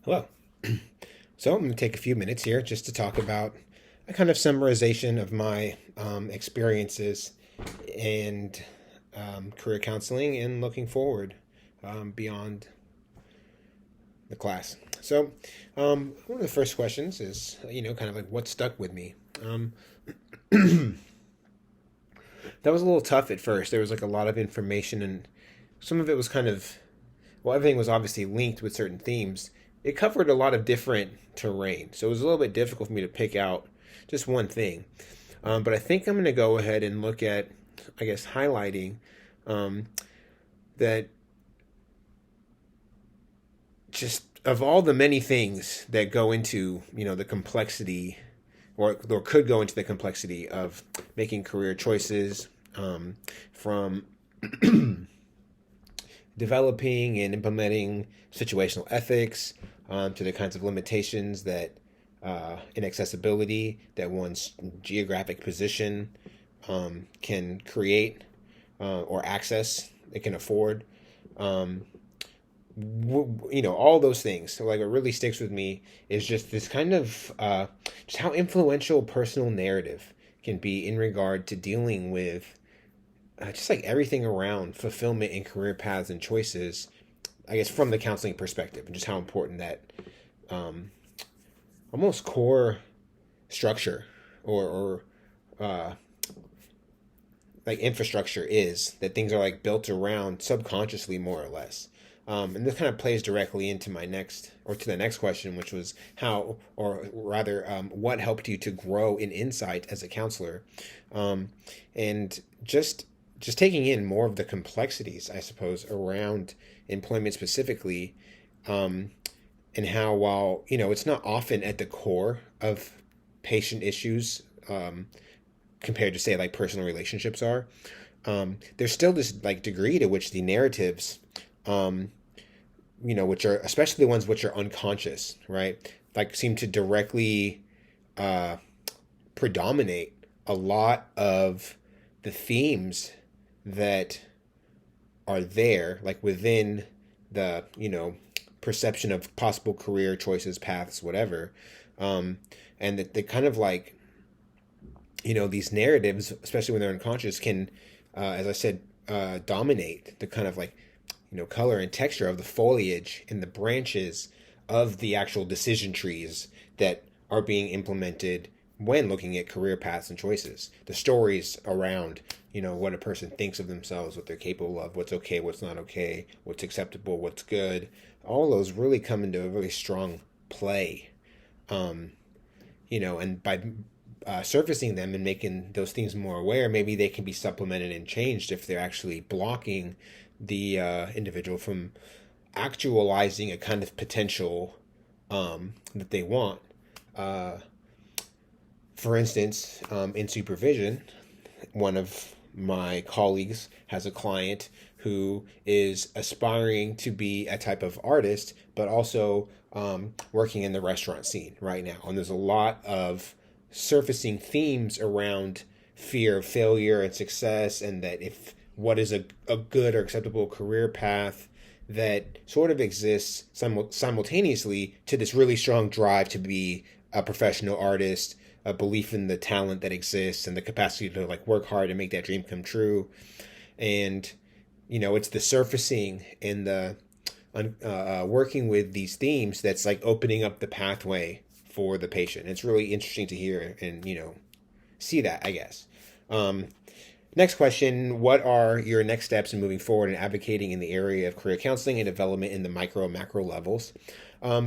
Hello. So I'm going to take a few minutes here just to talk about a kind of summarization of my experiences and career counseling and looking forward beyond the class. So one of the first questions is, kind of like what stuck with me. That was a little tough at first. There was like a lot of information, and some of it was kind of, well, everything was obviously linked with certain themes. It covered a lot of different terrain, so it was a little bit difficult for me to pick out just one thing. But I think I'm going to go ahead and look at, I guess, highlighting um, that just of all the many things that go into, the complexity, or could go into the complexity of making career choices, from developing and implementing situational ethics, to the kinds of limitations that inaccessibility that one's geographic position can create, or access it can afford. Um, all those things. So like what really sticks with me is just this kind of just how influential personal narrative can be in regard to dealing with just like everything around fulfillment in career paths and choices, I guess, from the counseling perspective, and just how important that um, almost core structure, or uh, like infrastructure is, that things are like built around subconsciously, more or less. And this kind of plays directly into my next, or to the next question, which was how, or rather, what helped you to grow in insight as a counselor, and just taking in more of the complexities, I suppose, around employment specifically, um, and how, while it's not often at the core of patient issues, compared to, say, like personal relationships are, there's still this like degree to which the narratives, um, which are especially the ones which are unconscious, right, like seem to directly uh, predominate a lot of the themes that are there, like within the perception of possible career choices, paths, whatever, and that they kind of like, these narratives, especially when they're unconscious, can, as I said, dominate the kind of like, color and texture of the foliage and the branches of the actual decision trees that are being implemented when looking at career paths and choices. The stories around, what a person thinks of themselves, what they're capable of, what's okay, what's not okay, what's acceptable, what's good. All those really come into a really strong play. Um, and by surfacing them and making those things more aware, maybe they can be supplemented and changed if they're actually blocking the individual from actualizing a kind of potential that they want. Uh, for instance, in supervision, one of my colleagues has a client who is aspiring to be a type of artist, but also working in the restaurant scene right now. And there's a lot of surfacing themes around fear of failure and success, and that if what is a good or acceptable career path that sort of exists simultaneously to this really strong drive to be a professional artist, a belief in the talent that exists and the capacity to like work hard and make that dream come true. And it's the surfacing and the working with these themes that's like opening up the pathway for the patient. It's really interesting to hear and see that, I guess. um, Next question: what are your next steps in moving forward and advocating in the area of career counseling and development in the micro and macro levels?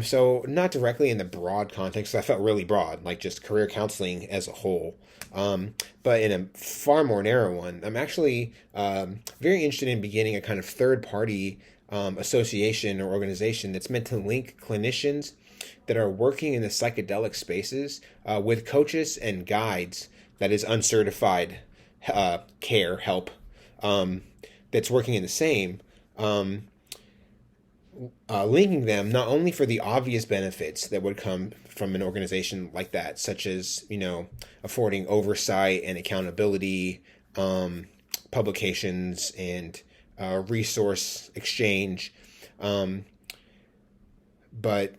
So not directly in the broad context, I felt really broad, like just career counseling as a whole. But in a far more narrow one, I'm actually very interested in beginning a kind of third party association or organization that's meant to link clinicians that are working in the psychedelic spaces with coaches and guides, that is uncertified care help, um, that's working in the same, um, linking them not only for the obvious benefits that would come from an organization like that, such as affording oversight and accountability, publications, and resource exchange, um, but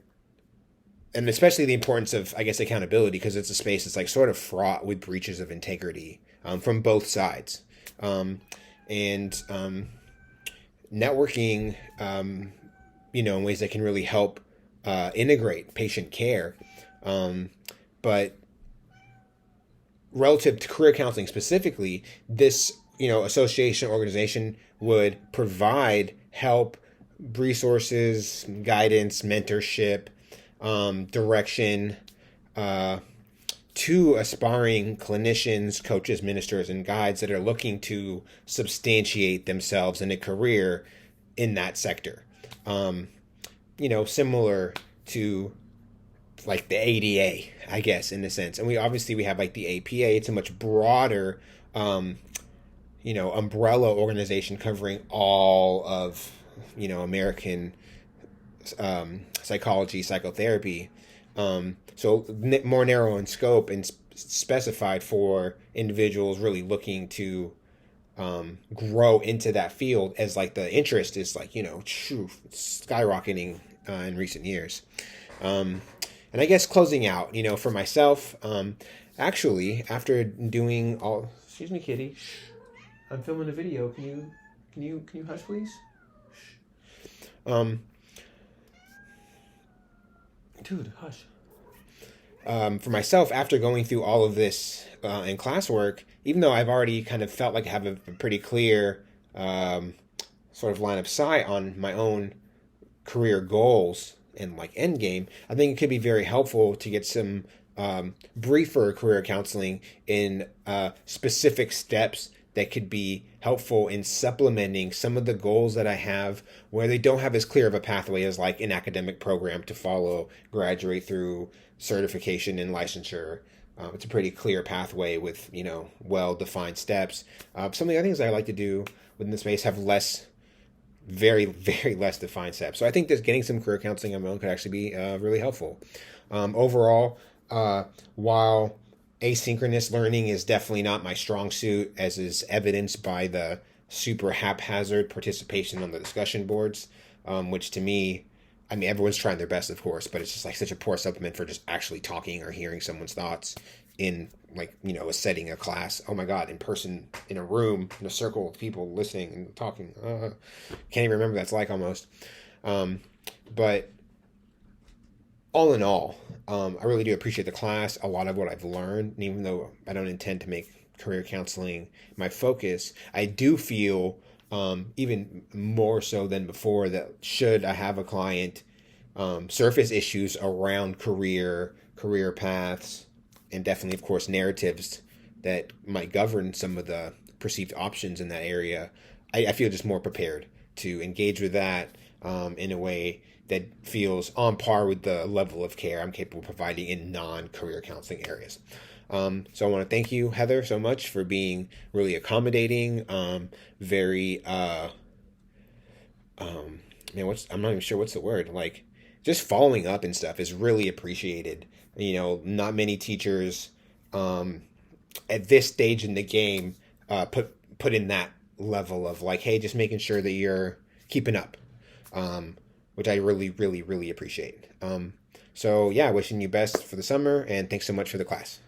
and especially the importance of, I guess, accountability, because it's a space that's like sort of fraught with breaches of integrity from both sides. And networking, in ways that can really help integrate patient care. But relative to career counseling specifically, this, association organization would provide help, resources, guidance, mentorship, direction to aspiring clinicians, coaches, ministers, and guides that are looking to substantiate themselves in a career in that sector. Similar to like the ADA, I guess, in a sense. And we have like the APA. It's a much broader, umbrella organization covering all of, American psychology, psychotherapy. So more narrow in scope and specified for individuals really looking to grow into that field, as like the interest is like, skyrocketing in recent years. And I guess closing out, for myself, actually, after doing all, excuse me, kitty, shh, I'm filming a video. Can you hush, please? Shh. Dude, hush. For myself, after going through all of this in classwork, even though I've already kind of felt like I have a pretty clear sort of line of sight on my own career goals and like end game, I think it could be very helpful to get some briefer career counseling in specific steps that could be helpful in supplementing some of the goals that I have where they don't have as clear of a pathway as like an academic program to follow, graduate through certification and licensure. It's a pretty clear pathway with, well-defined steps. Some of the other things I like to do within the space have very, very less defined steps. So I think that getting some career counseling on my own could actually be really helpful. Overall, while asynchronous learning is definitely not my strong suit, as is evidenced by the super haphazard participation on the discussion boards, which to me, I mean, everyone's trying their best, of course, but it's just like such a poor supplement for just actually talking or hearing someone's thoughts in like, a setting, a class. Oh my God, in person, in a room, in a circle of people listening and talking. Can't even remember what that's like almost. But all in all, I really do appreciate the class, a lot of what I've learned, and even though I don't intend to make career counseling my focus, I do feel even more so than before that should I have a client surface issues around career paths, and definitely, of course, narratives that might govern some of the perceived options in that area, I feel just more prepared to engage with that in a way that feels on par with the level of care I'm capable of providing in non-career counseling areas. So I want to thank you, Heather, so much for being really accommodating, very, I'm not even sure what's the word, like just following up and stuff is really appreciated. Not many teachers at this stage in the game put in that level of like, hey, just making sure that you're keeping up, which I really, really, really appreciate. So yeah, wishing you best for the summer, and thanks so much for the class.